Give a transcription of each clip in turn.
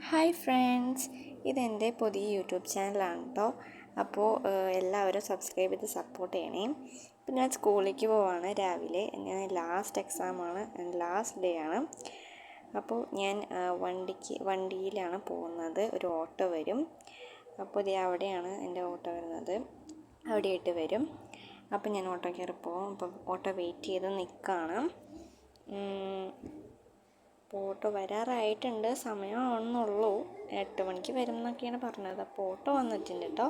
Hi friends, ഇതെൻ്റെ പുതിയ YouTube ചാനലാണ് കേട്ടോ. അപ്പോൾ എല്ലാവരും സബ്സ്ക്രൈബ് ചെയ്ത് സപ്പോർട്ട് ചെയ്യണേ. ഇപ്പം ഞാൻ സ്കൂളിലേക്ക് പോവാണ്. രാവിലെ ഞാൻ ലാസ്റ്റ് എക്സാമാണ്, ലാസ്റ്റ് ഡേ ആണ്. അപ്പോൾ ഞാൻ വണ്ടിയിലാണ് പോകുന്നത്. ഒരു ഓട്ടോ വരും. അപ്പോൾ ഇത് അവിടെയാണ് എൻ്റെ ഓട്ടോ വരുന്നത്. അവിടെയായിട്ട് വരും. അപ്പോൾ ഞാൻ ഓട്ടോ കയറി പോകും. അപ്പം ഓട്ടോ വെയിറ്റ് ചെയ്ത് നിൽക്കുകയാണ്. ഓട്ടോ വരാറായിട്ടുണ്ട്. സമയമാണെന്നുള്ളൂ. 8 മണിക്ക് വരും എന്നൊക്കെയാണ് പറഞ്ഞത്. അപ്പോൾ ഓട്ടോ വന്നിട്ടുണ്ട് കേട്ടോ.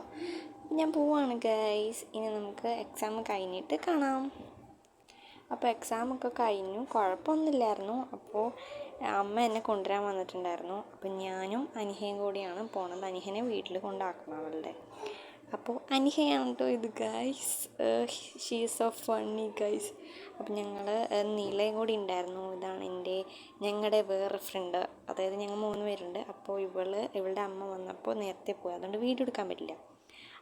ഞാൻ പോവാണ് ഗൈസ്. ഇനി നമുക്ക് എക്സാം കഴിഞ്ഞിട്ട് കാണാം. അപ്പോൾ എക്സാമൊക്കെ കഴിഞ്ഞു, കുഴപ്പമൊന്നുമില്ലായിരുന്നു. അപ്പോൾ അമ്മ എന്നെ കൊണ്ടുവരാൻ വന്നിട്ടുണ്ടായിരുന്നു. അപ്പം ഞാനും അനിഹയും കൂടിയാണ് പോണത്. അനിഹനെ വീട്ടിൽ കൊണ്ടാക്കണം അവളുടെ. അപ്പോൾ അനിഹയാണ് കേട്ടോ ഇത് guys. She is so funny guys. അപ്പം ഞങ്ങൾ നീലയും കൂടി ഉണ്ടായിരുന്നു. ഇതാണ് ഞങ്ങളുടെ വേറെ ഫ്രണ്ട്. അതായത് ഞങ്ങൾ 3 പേരുണ്ട്. അപ്പോൾ ഇവളുടെ അമ്മ വന്നപ്പോൾ നേരത്തെ പോയി, അതുകൊണ്ട് വീഡിയോ എടുക്കാൻ പറ്റില്ല.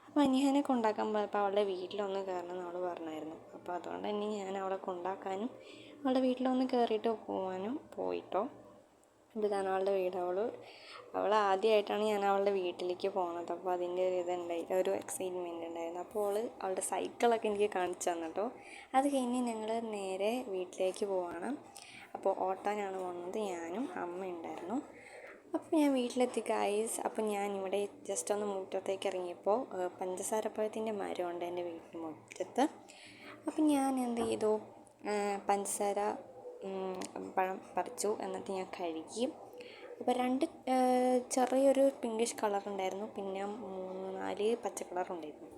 അപ്പോൾ അനിഹനെ കൊണ്ടാക്കാൻ പോയപ്പോൾ അവളുടെ വീട്ടിലൊന്ന് കയറണമെന്ന് അവൾ പറഞ്ഞായിരുന്നു. അപ്പോൾ അതുകൊണ്ട് തന്നെ ഞാൻ അവളെ കൊണ്ടാക്കാനും അവളുടെ വീട്ടിലൊന്ന് കയറിയിട്ട് പോകാനും പോയിട്ടോ. ഇതാണ് അവളുടെ വീട്. അവൾ ആദ്യമായിട്ടാണ് ഞാൻ അവളുടെ വീട്ടിലേക്ക് പോകുന്നത്. അപ്പോൾ അതിൻ്റെ ഒരു എക്സൈറ്റ്മെൻറ്റ് ഉണ്ടായിരുന്നു. അപ്പോൾ അവളുടെ സൈക്കിളൊക്കെ എനിക്ക് കാണിച്ചു തന്നു കേട്ടോ. അത് കഴിഞ്ഞ് ഞങ്ങൾ നേരെ വീട്ടിലേക്ക് പോവാണ്. അപ്പോൾ ഓട്ടോനാണ് പോകുന്നത്. ഞാനും അമ്മ ഉണ്ടായിരുന്നു. അപ്പോൾ ഞാൻ വീട്ടിലെത്തി ഗൈസ്. അപ്പോൾ ഞാൻ ഇവിടെ ജസ്റ്റ് ഒന്ന് മുറ്റത്തേക്ക് ഇറങ്ങിയപ്പോൾ പഞ്ചസാരപ്പഴത്തിൻ്റെ മരമുണ്ട് എൻ്റെ വീട്ടിന് മുറ്റത്ത്. അപ്പം ഞാൻ എന്ത് ചെയ്തു, പഞ്ചസാര പഴം പറിച്ചു. എന്നിട്ട് ഞാൻ കഴുകി. അപ്പോൾ 2 ചെറിയൊരു പിങ്കിഷ് കളർ ഉണ്ടായിരുന്നു, പിന്നെ 3-4 പച്ച കളറുണ്ടായിരുന്നു.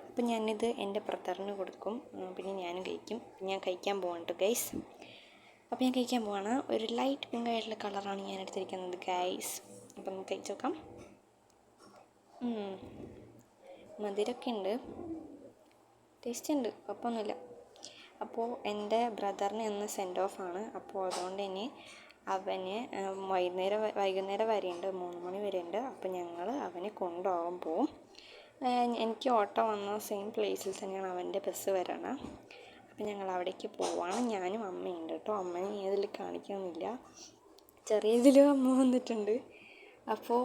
അപ്പം ഞാനിത് എൻ്റെ ബ്രദറിന് കൊടുക്കും, പിന്നെ ഞാനും കഴിക്കും. ഞാൻ കഴിക്കാൻ പോവാണ് ഗൈസ്. അപ്പോൾ ഞാൻ കഴിക്കാൻ പോവാണ്. ഒരു ലൈറ്റ് പിങ്ക് ആയിട്ടുള്ള കളറാണ് ഞാൻ എടുത്തിരിക്കുന്നത് ഗൈസ്. അപ്പം നമുക്ക് കഴിച്ച് നോക്കാം. മധുരമൊക്കെ ഉണ്ട്, ടേസ്റ്റ് ഉണ്ട്, കുഴപ്പമൊന്നുമില്ല. അപ്പോൾ എൻ്റെ ബ്രദറിന് ഇന്ന് സെൻഡ് ഓഫ് ആണ്. അപ്പോൾ അതുകൊണ്ട് തന്നെ അവന് വൈകുന്നേരം വരെയുണ്ട്, 3 മണി വരെ ഉണ്ട്. അപ്പോൾ ഞങ്ങൾ അവനെ കൊണ്ടുപോകാൻ പോവും. എനിക്ക് ഓട്ടോ വന്ന സെയിം പ്ലേസിൽ തന്നെയാണ് അവൻ്റെ ബസ് വരണം. അപ്പോൾ ഞങ്ങൾ അവിടേക്ക് പോവാണ്. ഞാനും അമ്മയുണ്ട് കേട്ടോ. അമ്മനെ ഏതിൽ കാണിക്കുന്നില്ല, ചെറിയതിലും അമ്മ വന്നിട്ടുണ്ട്. അപ്പോൾ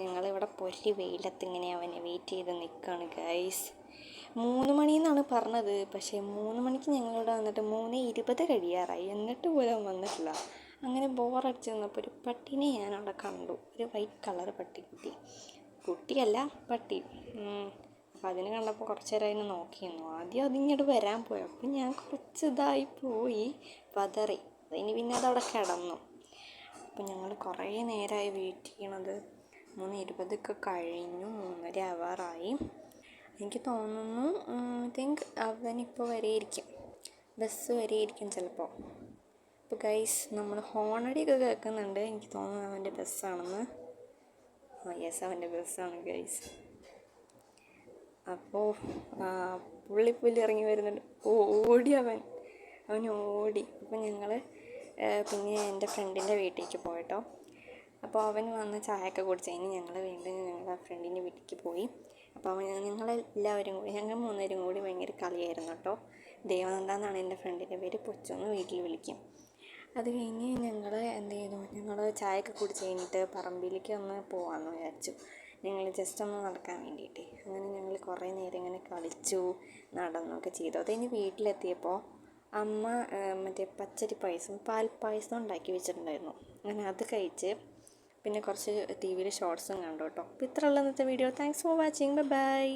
ഞങ്ങളിവിടെ പൊരി വെയിലത്ത് ഇങ്ങനെ അവനെ വെയിറ്റ് ചെയ്ത് നിൽക്കുകയാണ് ഗൈസ്. 3 മണിയെന്നാണ് പറഞ്ഞത്, പക്ഷേ 3 മണിക്ക് ഞങ്ങളിവിടെ വന്നിട്ട് 3:20 കഴിയാറായി. എന്നിട്ട് പോലും അവൻ വന്നിട്ടില്ല. അങ്ങനെ ബോറടിച്ച് നിന്നപ്പോൾ ഒരു പട്ടീനെ ഞാനവിടെ കണ്ടു. ഒരു വൈറ്റ് കളർ കുട്ടിയല്ല പട്ടി. അപ്പോൾ അതിനെ കണ്ടപ്പോൾ കുറച്ച് നേരം അതിനെ നോക്കിയിരുന്നു. ആദ്യം അതിങ്ങോട്ട് വരാൻ പോയി. അപ്പം ഞാൻ കുറച്ച് ഇതായി പോയി, പതറി. അതിന് പിന്നെ അതവിടെ കിടന്നു. അപ്പം ഞങ്ങൾ കുറേ നേരമായി വെയിറ്റ് ചെയ്യണത്. 3:20 കഴിഞ്ഞു, 3:30 ആവാറായി. എനിക്ക് തോന്നുന്നു അവനിപ്പോൾ വരെയിരിക്കും, ബസ് വരെയിരിക്കും ചിലപ്പോൾ. അപ്പോൾ ഗൈസ്, നമ്മൾ ഹോണടിയൊക്കെ കേൾക്കുന്നുണ്ട്. എനിക്ക് തോന്നുന്നു അവൻ്റെ ബസ്സാണെന്ന്. യെസ്, അവൻ്റെ ബസ്സാണ് ഗൈസ്. അപ്പോൾ പുള്ളി ഇറങ്ങി വരുന്നുണ്ട്. ഓടി അവൻ ഓടി. അപ്പോൾ ഞങ്ങൾ പിന്നെ എൻ്റെ ഫ്രണ്ടിൻ്റെ വീട്ടിലേക്ക് പോയിട്ടോ. അപ്പോൾ അവൻ വന്ന് ചായയൊക്കെ കുടിച്ചതിന് ഞങ്ങൾ വീണ്ടും ഞങ്ങളുടെ ഫ്രണ്ടിൻ്റെ വീട്ടിലേക്ക് പോയി. അപ്പോൾ ഞങ്ങളെല്ലാവരും കൂടി, ഞങ്ങൾ 3 പേരും കൂടി ഭയങ്കര കളിയായിരുന്നു കേട്ടോ. ദേവനന്ദ എന്നാണ് എൻ്റെ ഫ്രണ്ടിൻ്റെ പേര്. പൊച്ചൊന്ന് വീട്ടിൽ വിളിക്കും. അത് കഴിഞ്ഞ് ഞങ്ങൾ എന്ത് ചെയ്തു, ഞങ്ങൾ ചായയൊക്കെ കുടിച്ച് കഴിഞ്ഞിട്ട് പറമ്പിലേക്ക് ഒന്ന് പോകാമെന്ന് വിചാരിച്ചു. ഞങ്ങൾ ജസ്റ്റ് ഒന്ന് നടക്കാൻ വേണ്ടിയിട്ട്. അങ്ങനെ ഞങ്ങൾ കുറേ നേരം ഇങ്ങനെ കളിച്ചു നടന്നൊക്കെ ചെയ്തു. അത് കഴിഞ്ഞ് വീട്ടിലെത്തിയപ്പോൾ അമ്മ പച്ചരി പായസം, പാൽപ്പായസം ഉണ്ടാക്കി വെച്ചിട്ടുണ്ടായിരുന്നു. അങ്ങനെ അത് കഴിച്ച് പിന്നെ കുറച്ച് TV യിൽ ഷോർട്സും കണ്ടു കേട്ടോ. അപ്പോൾ ഇത്രയുള്ള ഇന്നത്തെ video. Thanks for watching. By.